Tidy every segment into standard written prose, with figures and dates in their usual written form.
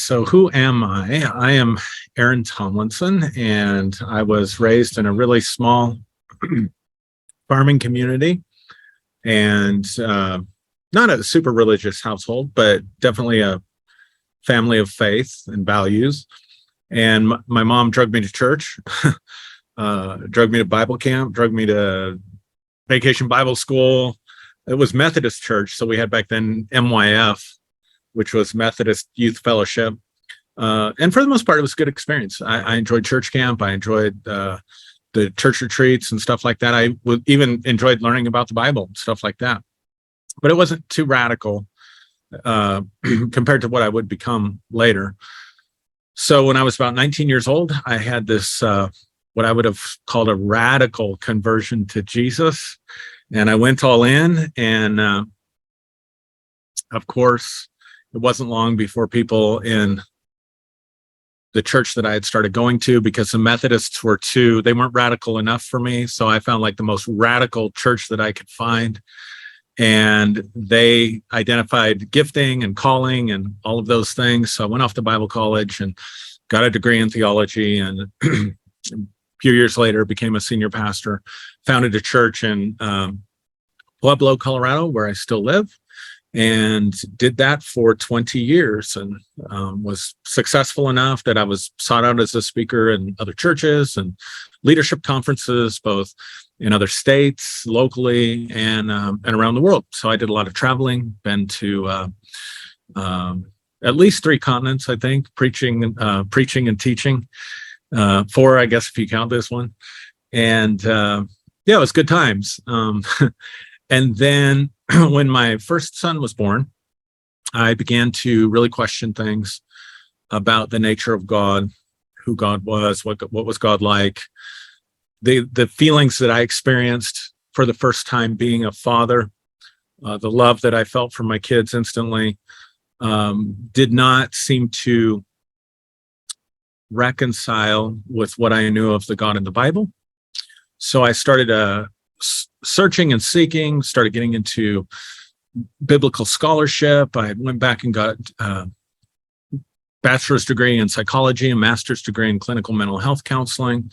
So who am I? I am Aaron Tomlinson, and I was raised in a really small farming community, and not a super religious household, but definitely a family of faith and values. And my mom drugged me to church, drugged me to Bible camp, drugged me to vacation Bible school. It was Methodist church, so we had back then MYF, which was Methodist Youth Fellowship. And for the most part, it was a good experience. I enjoyed church camp. I enjoyed the church retreats and stuff like that. I even enjoyed learning about the Bible, stuff like that. But it wasn't too radical compared to what I would become later. So when I was about 19 years old, I had this, what I would have called a radical conversion to Jesus. And I went all in. And of course, it wasn't long before people in the church that I had started going to, because the Methodists they weren't radical enough for me. So I found like the most radical church that I could find. And they identified gifting and calling and all of those things. So I went off to Bible college and got a degree in theology. And a few years later, became a senior pastor, founded a church in Pueblo, Colorado, where I still live, and did that for 20 years and was successful enough that I was sought out as a speaker in other churches and leadership conferences, both in other states, locally, and around the world. So I did a lot of traveling, been to at least 3 continents, I think, preaching and teaching, 4, I guess, if you count this one. And yeah, it was good times. And then when my first son was born, I began to really question things about the nature of God, who God was, what was God like, the feelings that I experienced for the first time being a father, the love that I felt for my kids instantly, did not seem to reconcile with what I knew of the God in the Bible. So I started searching and seeking, started getting into biblical scholarship. I went back and got a bachelor's degree in psychology and master's degree in clinical mental health counseling.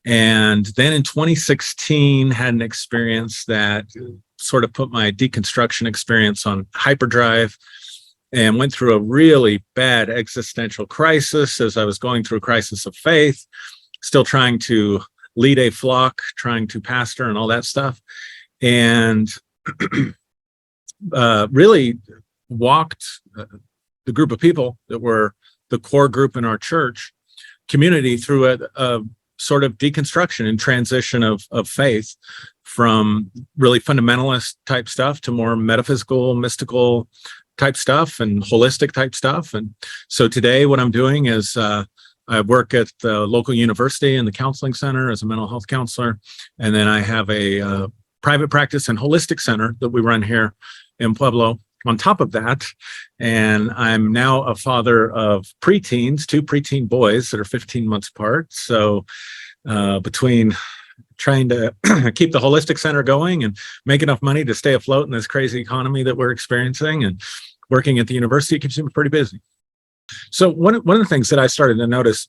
And then in 2016, had an experience that sort of put my deconstruction experience on hyperdrive, and went through a really bad existential crisis as I was going through a crisis of faith, still trying to lead a flock, trying to pastor and all that stuff. And really walked the group of people that were the core group in our church community through a sort of deconstruction and transition of faith from really fundamentalist type stuff to more metaphysical, mystical type stuff and holistic type stuff. And so today what I'm doing is I work at the local university in the counseling center as a mental health counselor. And then I have a private practice and holistic center that we run here in Pueblo on top of that. And I'm now a father of preteens, 2 preteen boys that are 15 months apart. So between trying to keep the holistic center going and make enough money to stay afloat in this crazy economy that we're experiencing, and working at the university, keeps me pretty busy. So one of the things that I started to notice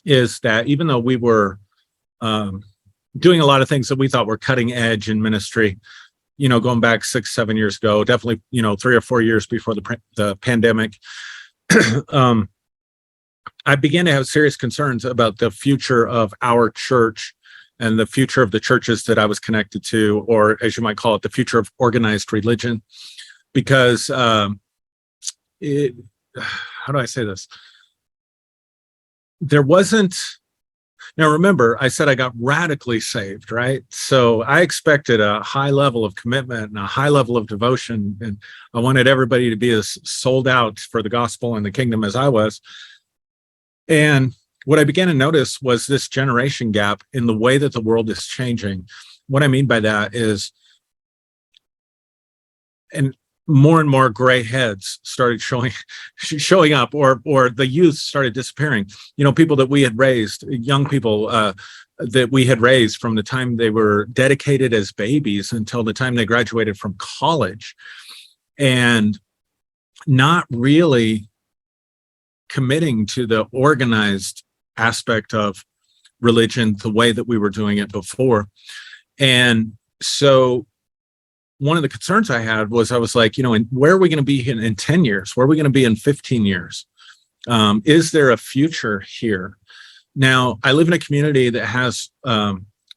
is that even though we were doing a lot of things that we thought were cutting edge in ministry, going back 6-7 years ago, definitely, 3 or 4 years before the pandemic, I began to have serious concerns about the future of our church and the future of the churches that I was connected to, or as you might call it, the future of organized religion. Because how do I say this? There wasn't, now remember, I said I got radically saved, right? So I expected a high level of commitment and a high level of devotion, and I wanted everybody to be as sold out for the gospel and the kingdom as I was. And what I began to notice was this generation gap in the way that the world is changing. What I mean by that is, and more gray heads started showing up, or the youth started disappearing. People that we had raised, young people that we had raised from the time they were dedicated as babies until the time they graduated from college, and not really committing to the organized aspect of religion the way that we were doing it before. And so one of the concerns I had was, I was like, where are we going to be in 10 years? Where are we going to be in 15 years? Is there a future here? Now, I live in a community that has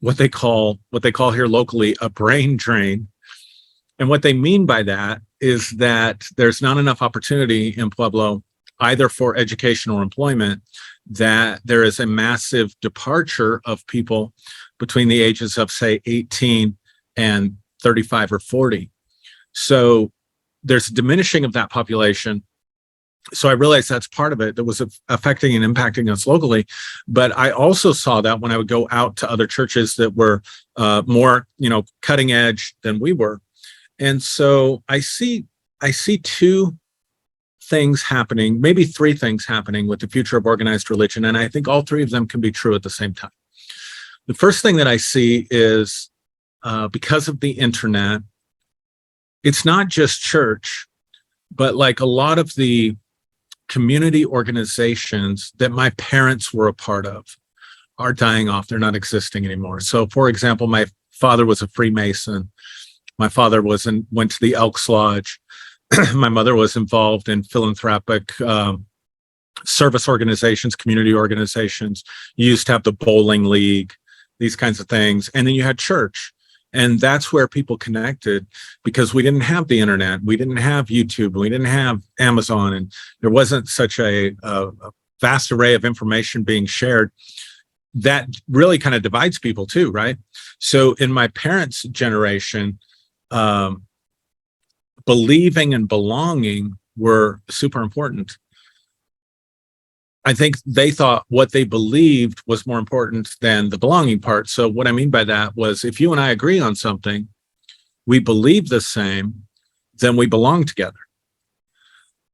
what they call here locally a brain drain. And what they mean by that is that there's not enough opportunity in Pueblo, either for education or employment, that there is a massive departure of people between the ages of, say, 18 and 35 or 40. So there's a diminishing of that population. So I realized that's part of it that was affecting and impacting us locally. But I also saw that when I would go out to other churches that were more, cutting edge than we were. And so I see two things happening, maybe three things happening with the future of organized religion. And I think all three of them can be true at the same time. The first thing that I see is because of the internet, it's not just church, but like a lot of the community organizations that my parents were a part of are dying off. They're not existing anymore. So, for example, my father was a Freemason. My father went to the Elks Lodge. My mother was involved in philanthropic service organizations, community organizations. You used to have the bowling league, these kinds of things. And then you had church. And that's where people connected, because we didn't have the internet. We didn't have YouTube. We didn't have Amazon. And there wasn't such a vast array of information being shared. That really kind of divides people too, right? So in my parents' generation, believing and belonging were super important. I think they thought what they believed was more important than the belonging part. So what I mean by that was, if you and I agree on something, we believe the same, then we belong together.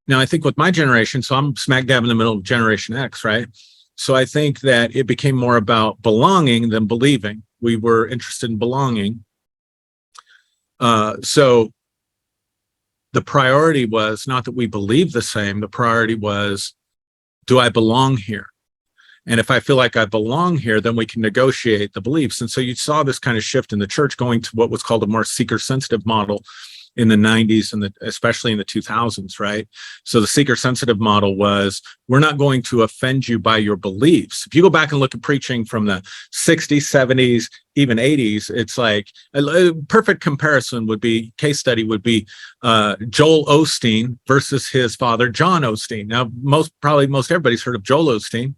Now, I think with my generation, so I'm smack dab in the middle of Generation X, right? So I think that it became more about belonging than believing. We were interested in belonging. So the priority was not that we believe the same. The priority was, do I belong here? And if I feel like I belong here, then we can negotiate the beliefs. And so you saw this kind of shift in the church going to what was called a more seeker-sensitive model in the 90s and especially in the 2000s, right? So the seeker-sensitive model was, we're not going to offend you by your beliefs. If you go back and look at preaching from the 60s, 70s, even 80s, it's like a perfect comparison case study would be Joel Osteen versus his father, John Osteen. Now, most everybody's heard of Joel Osteen.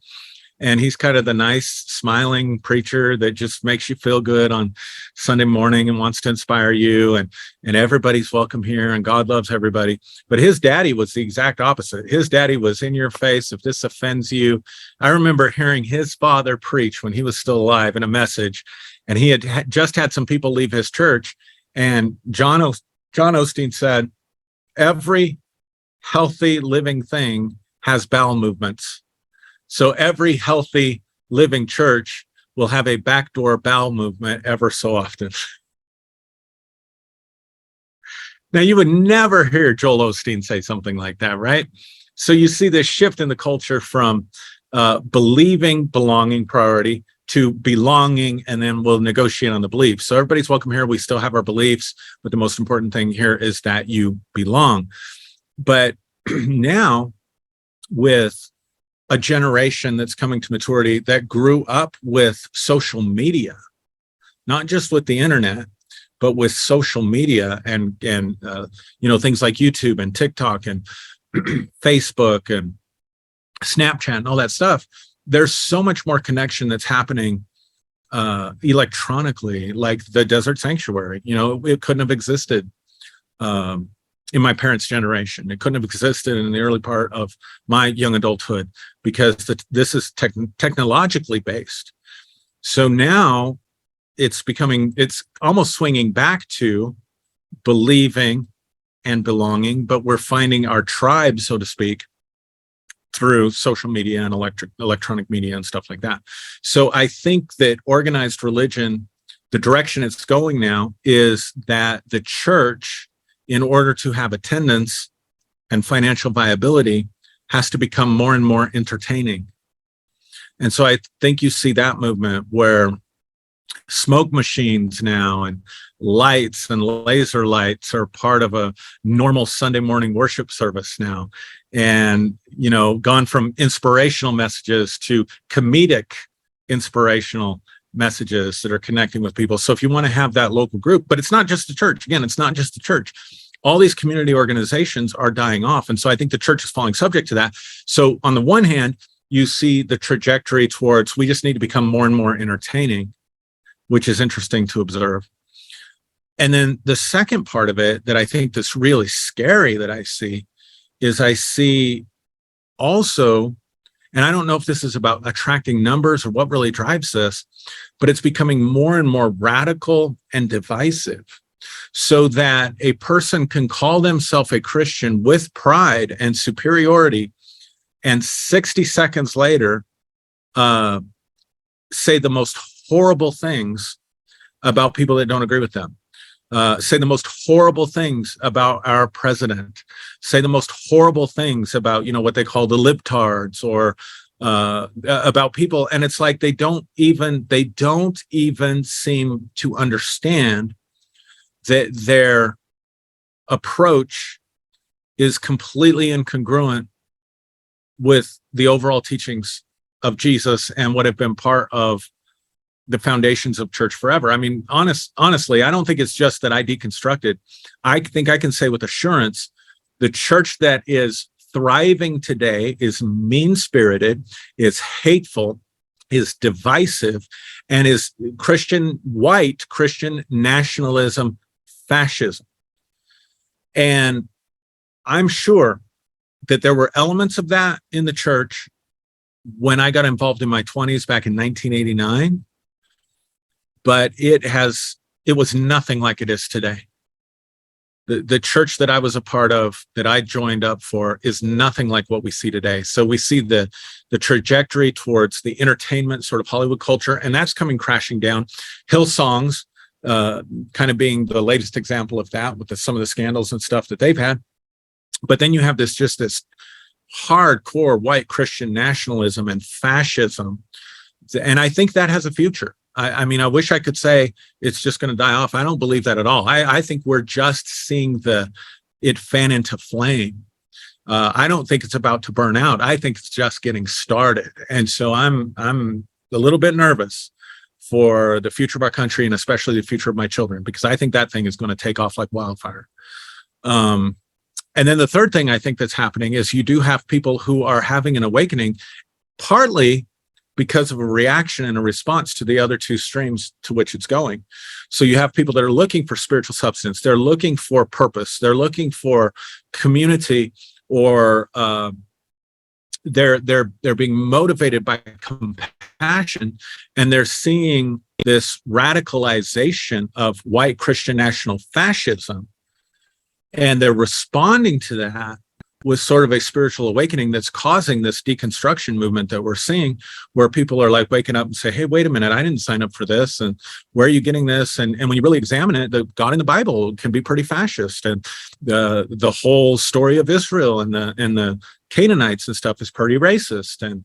And he's kind of the nice, smiling preacher that just makes you feel good on Sunday morning and wants to inspire you. And everybody's welcome here and God loves everybody. But his daddy was the exact opposite. His daddy was in your face. If this offends you. I remember hearing his father preach when he was still alive in a message. And he had just had some people leave his church. And John Osteen said, every healthy living thing has bowel movements. So every healthy living church will have a backdoor bowel movement ever so often. Now, you would never hear Joel Osteen say something like that, right? So you see this shift in the culture from believing, belonging priority to belonging, and then we'll negotiate on the beliefs. So everybody's welcome here. We still have our beliefs, but the most important thing here is that you belong. But now, with a generation that's coming to maturity that grew up with social media, not just with the internet, but with social media and things like YouTube and TikTok and Facebook and Snapchat and all that stuff. There's so much more connection that's happening electronically, like the Desert Sanctuary. It couldn't have existed in my parents' generation. It couldn't have existed in the early part of my young adulthood, because this is technologically based. So now it's almost swinging back to believing and belonging, but we're finding our tribe, so to speak, through social media and electronic media and stuff like that. So I think that organized religion, the direction it's going now is that the church, in order to have attendance and financial viability, has to become more and more entertaining. And so I think you see that movement where smoke machines now and lights and laser lights are part of a normal Sunday morning worship service now. And, gone from inspirational messages to comedic inspirational messages that are connecting with people. So if you want to have that local group, but it's not just the church. Again, it's not just the church. All these community organizations are dying off. And so I think the church is falling subject to that. So on the one hand, you see the trajectory towards we just need to become more and more entertaining, which is interesting to observe. And then the second part of it that I think that's really scary that I see is I see also, and I don't know if this is about attracting numbers or what really drives this, but it's becoming more and more radical and divisive so that a person can call themselves a Christian with pride and superiority and 60 seconds later say the most horrible things about people that don't agree with them. Say the most horrible things about our president, say the most horrible things about, what they call the libtards or about people. And it's like they don't even seem to understand that their approach is completely incongruent with the overall teachings of Jesus and what have been part of the foundations of church forever. I mean, honestly, I don't think it's just that I deconstructed. I think I can say with assurance, the church that is thriving today is mean-spirited, is hateful, is divisive, and is white Christian nationalism, fascism. And I'm sure that there were elements of that in the church when I got involved in my 20s back in 1989. But it was nothing like it is today. The church that I was a part of, that I joined up for, is nothing like what we see today. So we see the trajectory towards the entertainment sort of Hollywood culture, and that's coming crashing down. Hillsong's kind of being the latest example of that with some of the scandals and stuff that they've had. But then you have this hardcore white Christian nationalism and fascism. And I think that has a future. I mean, I wish I could say it's just going to die off. I don't believe that at all. I think we're just seeing it fan into flame. I don't think it's about to burn out. I think it's just getting started. And so I'm a little bit nervous for the future of our country and especially the future of my children, because I think that thing is going to take off like wildfire. And then the third thing I think that's happening is you do have people who are having an awakening, partly because of a reaction and a response to the other two streams to which it's going. So you have people that are looking for spiritual substance. They're looking for purpose. They're looking for community, or they're being motivated by compassion, and they're seeing this radicalization of white Christian national fascism. And they're responding to that with sort of a spiritual awakening that's causing this deconstruction movement that we're seeing, where people are like waking up and say, hey, wait a minute, I didn't sign up for this. And where are you getting this? And when you really examine it, the God in the Bible can be pretty fascist. And the whole story of Israel and the Canaanites and stuff is pretty racist. And,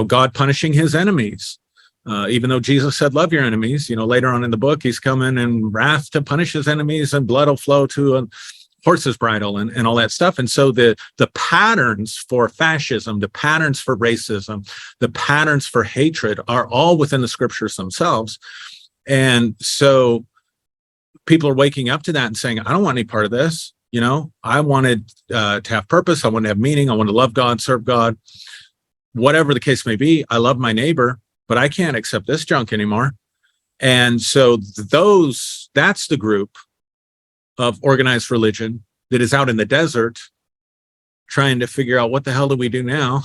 God punishing his enemies. Even though Jesus said, love your enemies, later on in the book, he's coming in wrath to punish his enemies, and blood will flow to a horse's bridle and all that stuff. And so the patterns for fascism, the patterns for racism, the patterns for hatred are all within the scriptures themselves. And so people are waking up to that and saying, I don't want any part of this. I wanted to have purpose. I want to have meaning. I want to love God, serve God, whatever the case may be. I love my neighbor, but I can't accept this junk anymore. And so that's the group of organized religion that is out in the desert trying to figure out what the hell do we do now,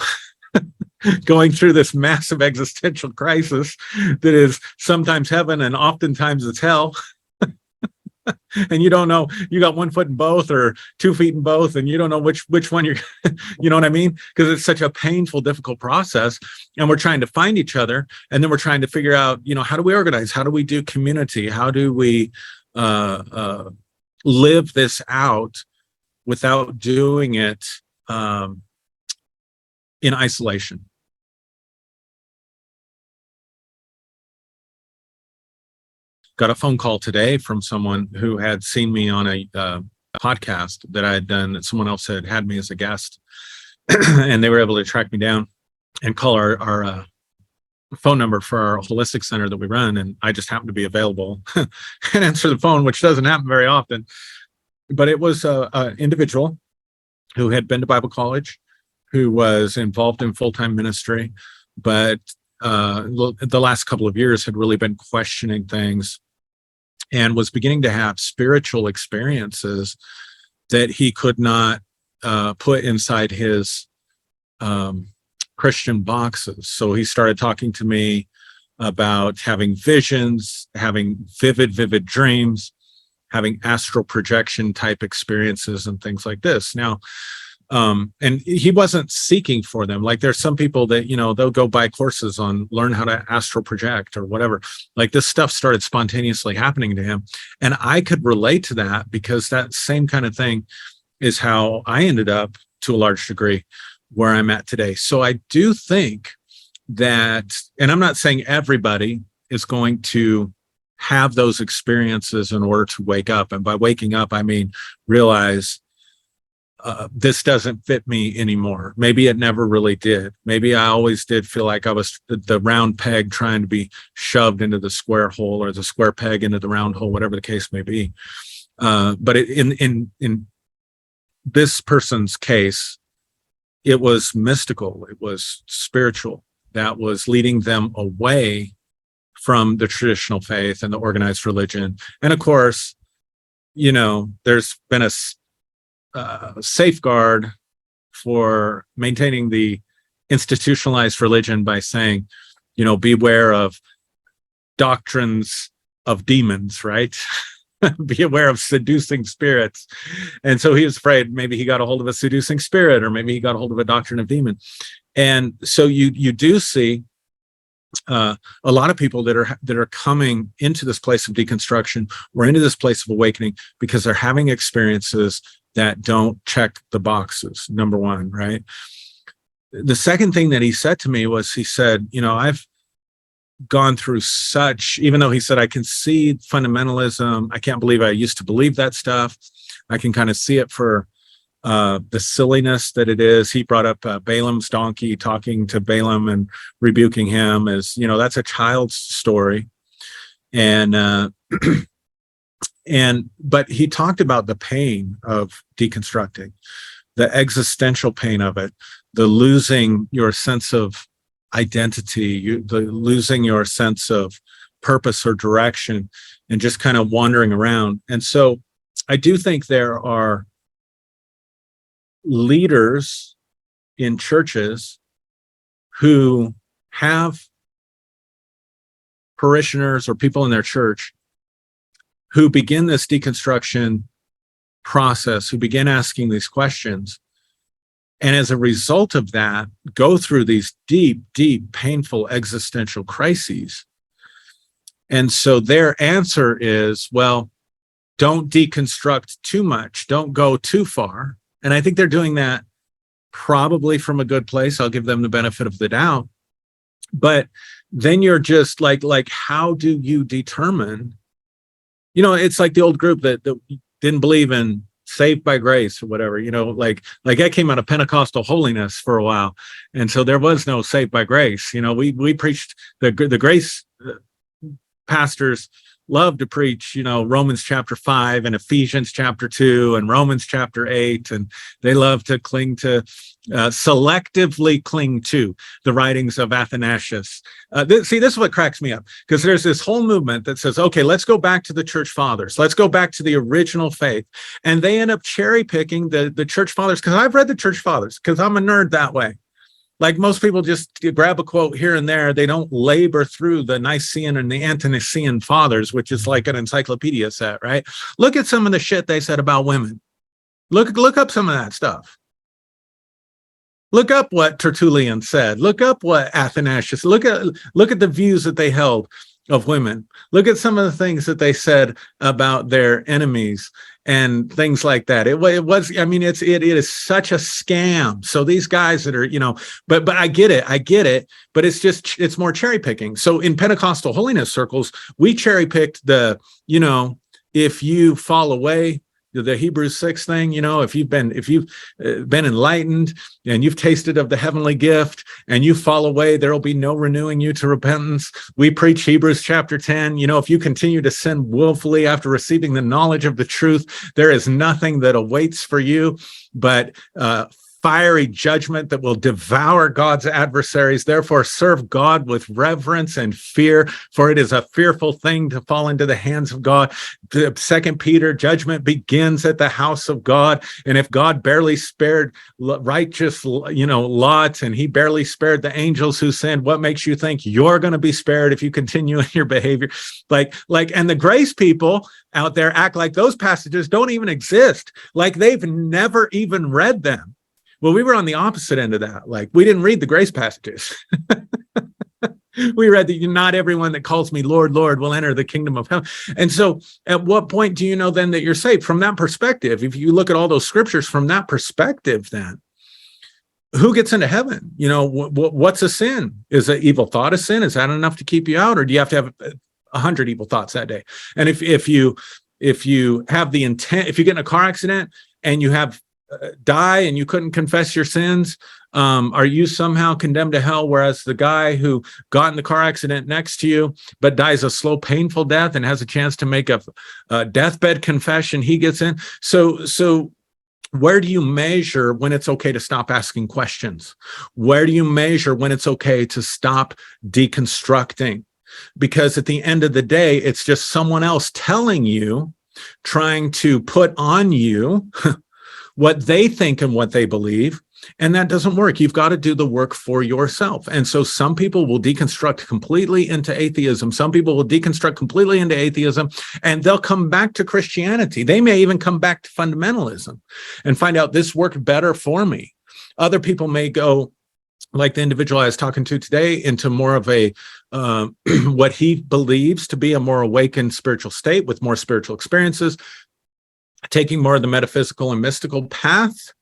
going through this massive existential crisis that is sometimes heaven and oftentimes it's hell. And you don't know, you got 1 foot in both or 2 feet in both, and you don't know which one you're, you know what I mean? Because it's such a painful, difficult process. And we're trying to find each other. And then we're trying to figure out, how do we organize? How do we do community? How do we live this out without doing it in isolation. Got a phone call today from someone who had seen me on a podcast that I had done, that someone else had me as a guest, and they were able to track me down and call our phone number for our holistic center that we run. And I just happened to be available and answer the phone, which doesn't happen very often. But it was an individual who had been to Bible college, who was involved in full-time ministry, but the last couple of years had really been questioning things and was beginning to have spiritual experiences that he could not put inside his Christian boxes. So he started talking to me about having visions, having vivid dreams, having astral projection type experiences and things like this. Now, and he wasn't seeking for them. Like there's some people that, they'll go buy courses on learn how to astral project or whatever. Like this stuff started spontaneously happening to him. And I could relate to that because that same kind of thing is how I ended up to a large degree where I'm at today. So I do think that, and I'm not saying everybody is going to have those experiences in order to wake up. And by waking up, I mean, realize this doesn't fit me anymore. Maybe it never really did. Maybe I always did feel like I was the round peg trying to be shoved into the square hole, or the square peg into the round hole, whatever the case may be. But in this person's case, it was mystical. It was spiritual that was leading them away from the traditional faith and the organized religion. And of course, there's been a safeguard for maintaining the institutionalized religion by saying, beware of doctrines of demons, right? Be aware of seducing spirits. And so he was afraid maybe he got a hold of a seducing spirit, or maybe he got a hold of a doctrine of demon. And so you do see a lot of people that are coming into this place of deconstruction or into this place of awakening because they're having experiences that don't check the boxes, number one, right? The second thing that he said to me was, he said, I've gone through such, even though he said, I can see fundamentalism. I can't believe I used to believe that stuff. I can kind of see it for the silliness that it is. He brought up Balaam's donkey talking to Balaam and rebuking him as, that's a child's story. And, but he talked about the pain of deconstructing, the existential pain of it, the losing your sense of identity, the losing your sense of purpose or direction, and just kind of wandering around. And so I do think there are leaders in churches who have parishioners or people in their church who begin this deconstruction process, who begin asking these questions. And as a result of that, go through these deep, painful existential crises. And so their answer is, well, don't deconstruct too much. Don't go too far. And I think they're doing that probably from a good place. I'll give them the benefit of the doubt. But then you're just like how do you determine? It's like the old group that didn't believe in saved by grace or whatever, like I came out of Pentecostal holiness for a while. And so there was no saved by grace. We preached the grace pastors love to preach, Romans chapter 5 and Ephesians chapter 2 and Romans chapter 8. And they love to selectively cling to the writings of Athanasius. This is what cracks me up, because there's this whole movement that says, okay, let's go back to the church fathers. Let's go back to the original faith. And they end up cherry picking the church fathers, because I've read the church fathers, because I'm a nerd that way. Like most people just grab a quote here and there. They don't labor through the Nicene and the Ante-Nicene fathers, which is like an encyclopedia set, right? Look at some of the shit they said about women. Look up some of that stuff. Look up what Tertullian said. Look up what Athanasius. Look at the views that they held of women. Look at some of the things that they said about their enemies and things like that. It was, I mean, it is such a scam. So these guys that are, but I get it, but it's more cherry picking. So in Pentecostal holiness circles, we cherry picked if you fall away, the Hebrews 6 thing, if you've been enlightened and you've tasted of the heavenly gift and you fall away, there will be no renewing you to repentance. We preach Hebrews chapter 10. If you continue to sin willfully after receiving the knowledge of the truth, there is nothing that awaits for you but fiery judgment that will devour God's adversaries. Therefore, serve God with reverence and fear, for it is a fearful thing to fall into the hands of God. The 2 Peter, judgment begins at the house of God. And if God barely spared righteous, Lot, and he barely spared the angels who sinned, what makes you think you're going to be spared if you continue in your behavior? And the grace people out there act like those passages don't even exist, like they've never even read them. Well, we were on the opposite end of that. Like, we didn't read the grace passages. We read that not everyone that calls me Lord, Lord will enter the kingdom of heaven. And so at what point do you know then that you're saved? From that perspective, if you look at all those scriptures from that perspective, then who gets into heaven? What's a sin? Is an evil thought a sin? Is that enough to keep you out? Or do you have to have 100 evil thoughts that day? And if you have the intent, if you get in a car accident and you have die and you couldn't confess your sins, are you somehow condemned to hell, whereas the guy who got in the car accident next to you but dies a slow, painful death and has a chance to make a deathbed confession, he gets in? So where do you measure when it's okay to stop asking questions? Where do you measure when it's okay to stop deconstructing? Because at the end of the day, it's just someone else telling you, trying to put on you what they think and what they believe, and that doesn't work. You've got to do the work for yourself. And so some people will deconstruct completely into atheism. Some people will deconstruct completely into atheism, and they'll come back to Christianity. They may even come back to fundamentalism and find out this worked better for me. Other people may go, like the individual I was talking to today, into more of a what he believes to be a more awakened spiritual state with more spiritual experiences, taking more of the metaphysical and mystical path.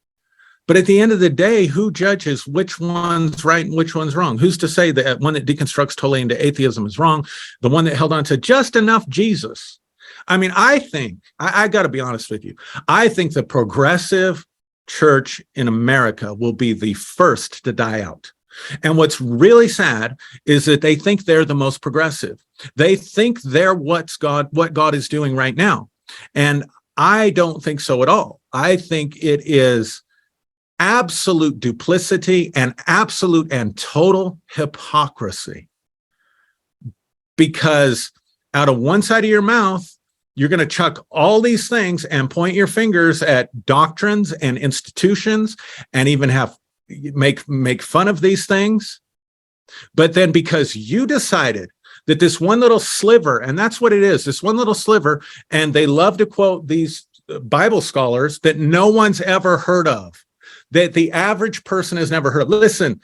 But at the end of the day, who judges which one's right and which one's wrong? Who's to say that one that deconstructs totally into atheism is wrong? The one that held on to just enough Jesus. I mean, I think, I got to be honest with you, I think the progressive church in America will be the first to die out. And what's really sad is that they think they're the most progressive. They think they're what God is doing right now. And I don't think so at all. I think it is absolute duplicity and absolute and total hypocrisy. Because out of one side of your mouth, you're going to chuck all these things and point your fingers at doctrines and institutions and even make fun of these things. But then because you decided that this one little sliver, and that's what it is, this one little sliver, and they love to quote these Bible scholars that no one's ever heard of, that the average person has never heard of. Listen,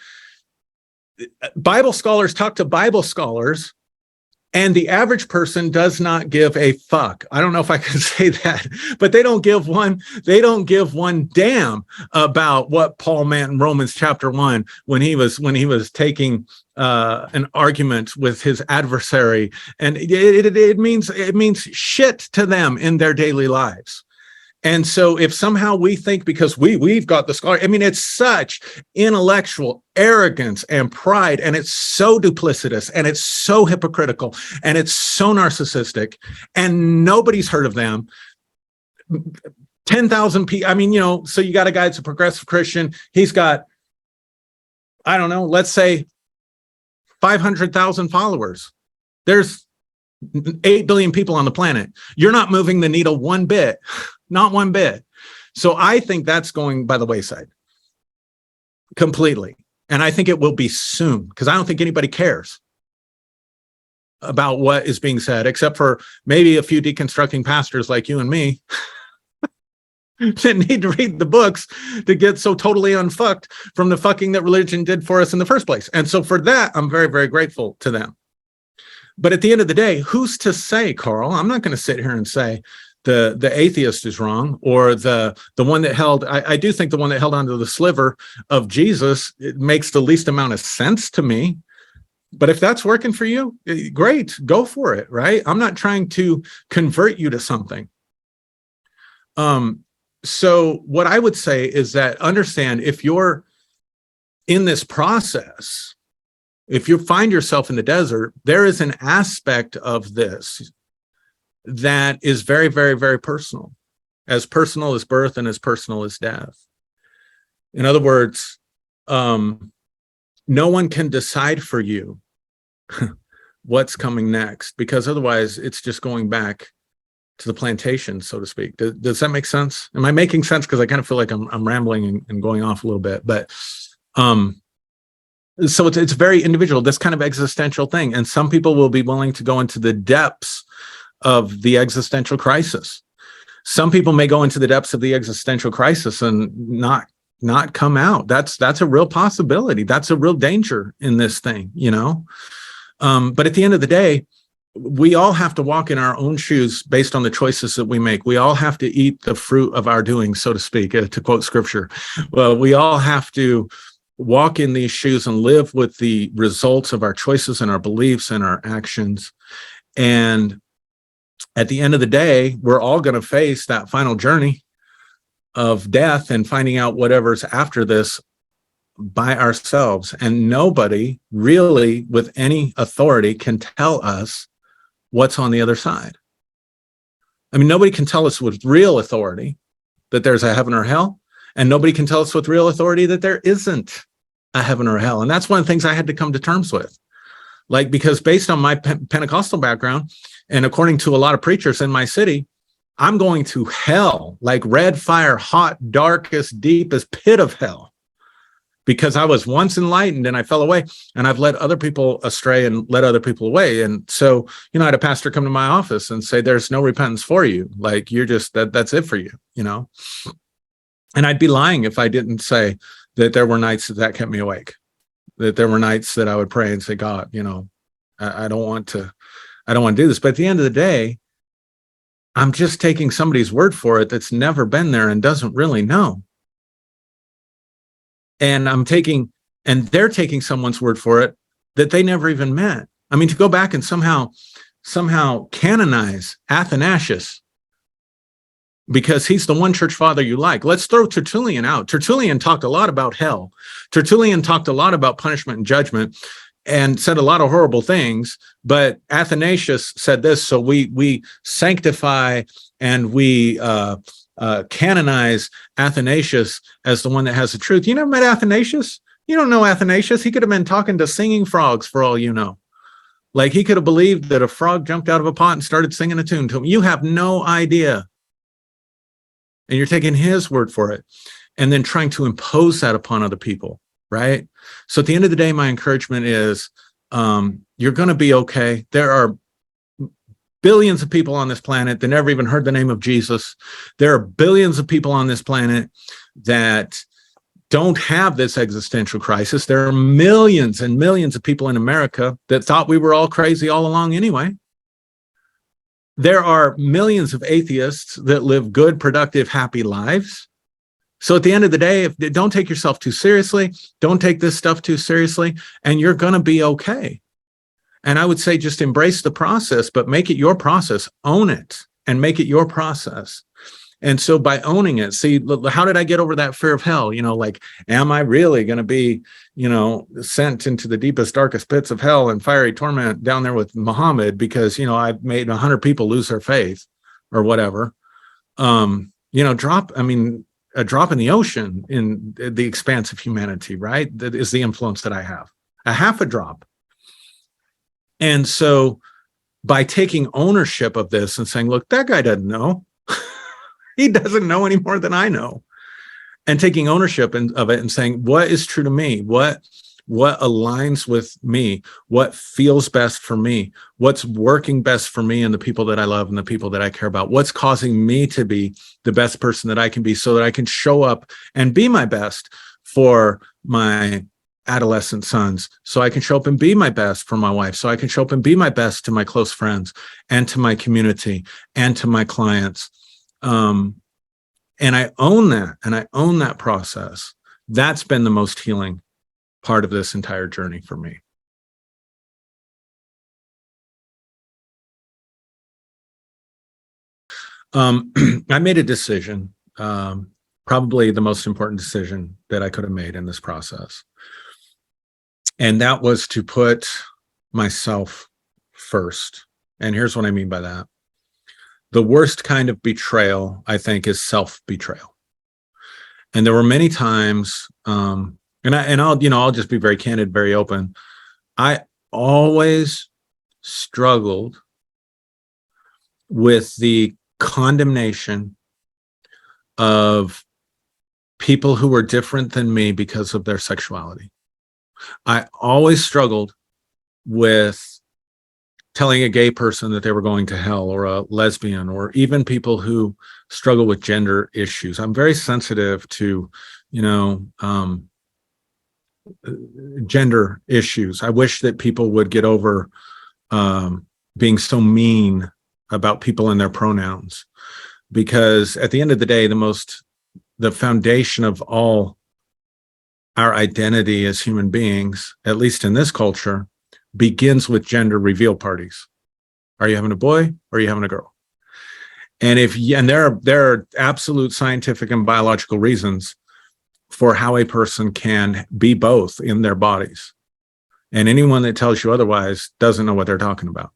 Bible scholars talk to Bible scholars, and the average person does not give a fuck. I don't know if I can say that, but they don't give one damn about what Paul meant in Romans chapter 1 when he was taking an argument with his adversary, and it means shit to them in their daily lives. And so if somehow we think because we've got the scholar, I mean, it's such intellectual arrogance and pride, and it's so duplicitous, and it's so hypocritical, and it's so narcissistic, and nobody's heard of them. 10,000 people. I mean, so you got a guy that's a progressive Christian. He's got, I don't know, let's say 500,000 followers. There's 8 billion people on the planet. You're not moving the needle one bit. Not one bit. So I think that's going by the wayside completely. And I think it will be soon, because I don't think anybody cares about what is being said, except for maybe a few deconstructing pastors like you and me that need to read the books to get so totally unfucked from the fucking that religion did for us in the first place. And so for that, I'm very, very grateful to them. But at the end of the day, who's to say, Carl? I'm not going to sit here and say the atheist is wrong, or the one that held, I do think the one that held onto the sliver of Jesus, it makes the least amount of sense to me. But if that's working for you, great, go for it, right? I'm not trying to convert you to something. So what I would say is that understand, if you're in this process, if you find yourself in the desert, there is an aspect of this that is very, very, very personal as birth and as personal as death. In other words, no one can decide for you what's coming next, because otherwise it's just going back to the plantation, so to speak. Does that make sense? Am I making sense? Because I kind of feel like I'm rambling and going off a little bit, but so it's very individual, this kind of existential thing. And some people will be willing to go into the depths of the existential crisis. Some people may go into the depths of the existential crisis and not come out. That's a real possibility. That's a real danger in this thing, you know? But at the end of the day, we all have to walk in our own shoes based on the choices that we make. We all have to eat the fruit of our doing, so to speak, to quote scripture. Well, we all have to walk in these shoes and live with the results of our choices and our beliefs and our actions. And at the end of the day, we're all going to face that final journey of death and finding out whatever's after this by ourselves. And nobody really with any authority can tell us what's on the other side. I mean, nobody can tell us with real authority that there's a heaven or hell. And nobody can tell us with real authority that there isn't a heaven or hell. And that's one of the things I had to come to terms with. Like, because based on my Pentecostal background, and according to a lot of preachers in my city, I'm going to hell, like red fire, hot, darkest, deepest pit of hell, because I was once enlightened and I fell away, and I've led other people astray and led other people away. And so, you know, I had a pastor come to my office and say, there's no repentance for you. Like, you're just, that's it for you, you know? And I'd be lying if I didn't say that there were nights that kept me awake, that there were nights that I would pray and say, God, you know, I don't want to do this. But at the end of the day, I'm just taking somebody's word for it that's never been there and doesn't really know. And they're taking someone's word for it that they never even met. I mean, to go back and somehow canonize Athanasius because he's the one church father you like. Let's throw Tertullian out. Tertullian talked a lot about hell. Tertullian talked a lot about punishment and judgment and said a lot of horrible things, but Athanasius said this, so we sanctify and we canonize Athanasius as the one that has the truth. You never met Athanasius? You don't know Athanasius. He could have been talking to singing frogs for all you know. Like, he could have believed that a frog jumped out of a pot and started singing a tune to him. You have no idea. And you're taking his word for it and then trying to impose that upon other people, right? So at the end of the day, my encouragement is you're going to be okay. There are billions of people on this planet that never even heard the name of Jesus. There are billions of people on this planet that don't have this existential crisis. There are millions and millions of people in America that thought we were all crazy all along anyway. There are millions of atheists that live good, productive, happy lives. So at the end of the day, don't take yourself too seriously, don't take this stuff too seriously, and you're going to be okay. And I would say just embrace the process, but make it your process, own it, and make it your process. And so by owning it, see, how did I get over that fear of hell? You know, like, am I really going to be, you know, sent into the deepest, darkest pits of hell and fiery torment down there with Muhammad because, you know, I've made 100 people lose their faith or whatever? You know, a drop in the ocean in the expanse of humanity, right? That is the influence that I have. A half a drop. And so by taking ownership of this and saying, look, that guy doesn't know. He doesn't know any more than I know. And taking ownership of it and saying, what is true to me? What aligns with me? What feels best for me? What's working best for me and the people that I love and the people that I care about? What's causing me to be the best person that I can be so that I can show up and be my best for my adolescent sons, so I can show up and be my best for my wife, so I can show up and be my best to my close friends and to my community and to my clients. And I own that, and I own that process. That's been the most healing part of this entire journey for me. I made a decision, probably the most important decision that I could have made in this process. And that was to put myself first. And here's what I mean by that. The worst kind of betrayal, I think, is self-betrayal. And there were many times, I'll just be very candid, very open. I always struggled with the condemnation of people who were different than me because of their sexuality. I always struggled with telling a gay person that they were going to hell, or a lesbian, or even people who struggle with gender issues. I'm very sensitive to, gender issues. I wish that people would get over being so mean about people and their pronouns, because at the end of the day, the foundation of all our identity as human beings, at least in this culture, begins with gender reveal parties. Are you having a boy or are you having a girl? And there are absolute scientific and biological reasons for how a person can be both in their bodies. And anyone that tells you otherwise doesn't know what they're talking about.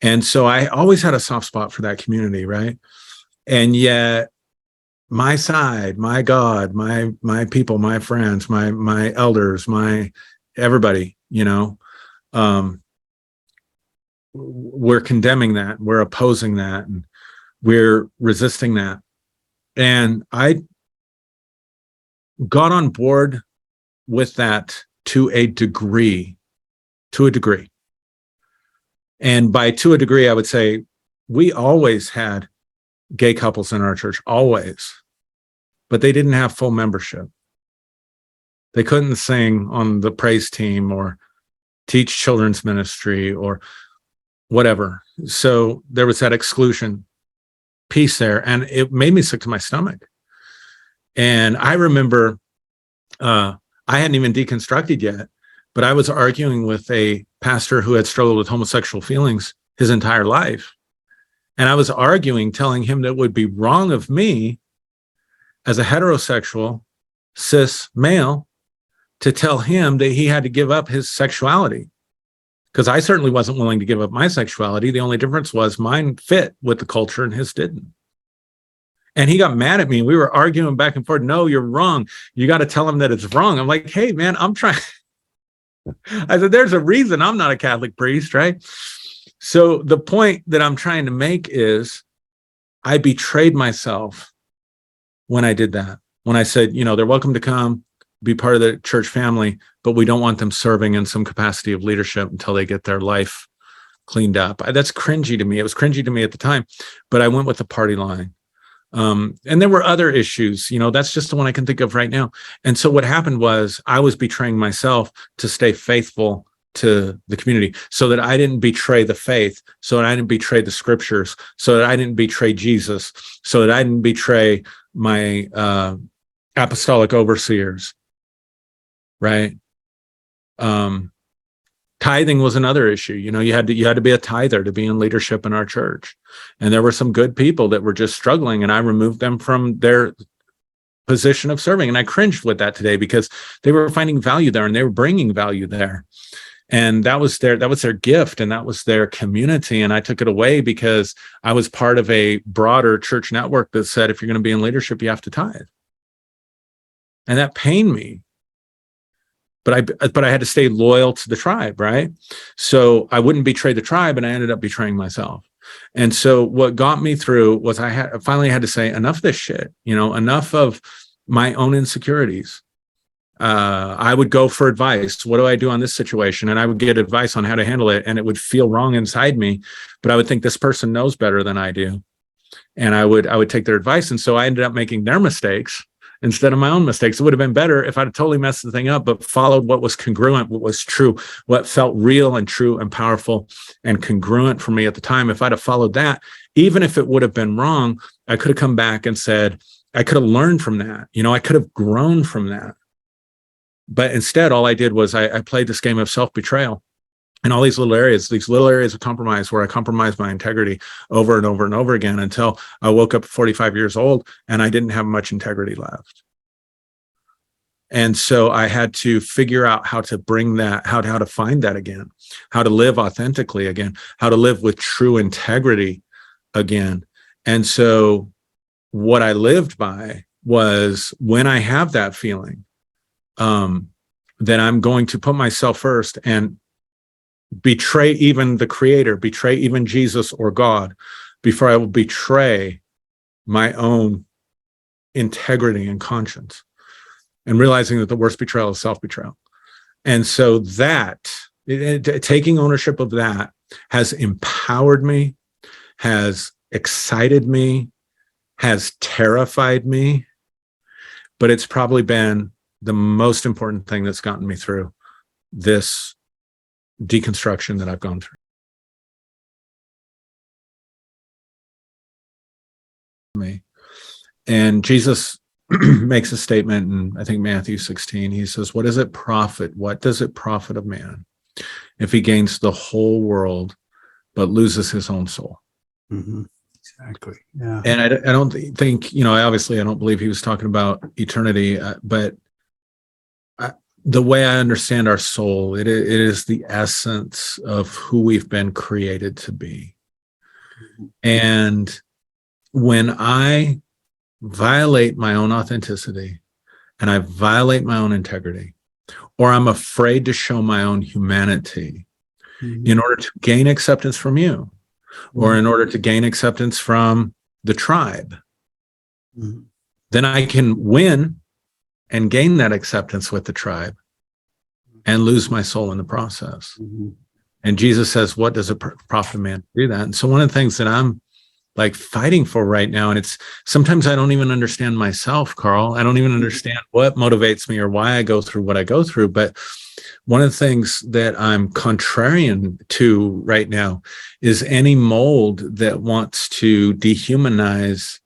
And so I always had a soft spot for that community, right? And yet my side, my God, my people, my friends, my elders, my everybody, we're condemning that, we're opposing that, and we're resisting that. And I got on board with that to a degree. And to a degree, I would say we always had gay couples in our church, always, but they didn't have full membership. They couldn't sing on the praise team or teach children's ministry or whatever. So there was that exclusion piece there, and it made me sick to my stomach. And I remember I hadn't even deconstructed yet, but I was arguing with a pastor who had struggled with homosexual feelings his entire life. And I was arguing, telling him that it would be wrong of me as a heterosexual, cis male to tell him that he had to give up his sexuality. Because I certainly wasn't willing to give up my sexuality. The only difference was mine fit with the culture and his didn't. And he got mad at me. We were arguing back and forth. No, you're wrong. You got to tell him that it's wrong. I'm like, hey, man, I'm trying. I said, there's a reason I'm not a Catholic priest, right? So the point that I'm trying to make is I betrayed myself when I did that. When I said, they're welcome to come, be part of the church family, but we don't want them serving in some capacity of leadership until they get their life cleaned up. That's cringy to me. It was cringy to me at the time, but I went with the party line. And there were other issues, that's just the one I can think of right now. And so what happened was I was betraying myself to stay faithful to the community, so that I didn't betray the faith, so that I didn't betray the scriptures, so that I didn't betray Jesus, so that I didn't betray my apostolic overseers, right? Tithing was another issue. You had to be a tither to be in leadership in our church. And there were some good people that were just struggling, and I removed them from their position of serving. And I cringed with that today, because they were finding value there and they were bringing value there. And that was their gift, and that was their community. And I took it away because I was part of a broader church network that said, if you're going to be in leadership, you have to tithe. And that pained me. But I had to stay loyal to the tribe, right? So I wouldn't betray the tribe, and I ended up betraying myself. And so what got me through was I finally had to say, enough of this shit, enough of my own insecurities. I would go for advice. What do I do on this situation? And I would get advice on how to handle it, and it would feel wrong inside me, but I would think this person knows better than I do. And I would take their advice. And so I ended up making their mistakes instead of my own mistakes. It would have been better if I'd totally messed the thing up, but followed what was congruent, what was true, what felt real and true and powerful and congruent for me at the time. If I'd have followed that, even if it would have been wrong, I could have come back and said, I could have learned from that. I could have grown from that. But instead, all I did was I played this game of self-betrayal. And all these little areas of compromise where I compromised my integrity over and over and over again until I woke up at 45 years old and I didn't have much integrity left. And so I had to figure out how to bring that, how to find that again, how to live authentically again, how to live with true integrity again. And so what I lived by was, when I have that feeling, that I'm going to put myself first and betray even the Creator, betray even Jesus or God, before I will betray my own integrity and conscience, and realizing that the worst betrayal is self-betrayal. And so that, taking ownership of that has empowered me, has excited me, has terrified me, but it's probably been the most important thing that's gotten me through this deconstruction that I've gone through. And Jesus makes a statement in, I think, Matthew 16. He says, what does it profit a man if he gains the whole world but loses his own soul? Mm-hmm. Exactly. Yeah. And I don't think, obviously I don't believe he was talking about eternity, but the way I understand our soul, it is the essence of who we've been created to be. And when I violate my own authenticity and I violate my own integrity, or I'm afraid to show my own humanity in order to gain acceptance from you, or in order to gain acceptance from the tribe, then I can win and gain that acceptance with the tribe and lose my soul in the process. And Jesus says, what does it profit a man to do that? And so one of the things that I'm like fighting for right now, and it's sometimes I don't even understand myself, Carl. I don't even understand what motivates me or why I go through what I go through. But one of the things that I'm contrarian to right now is any mold that wants to dehumanize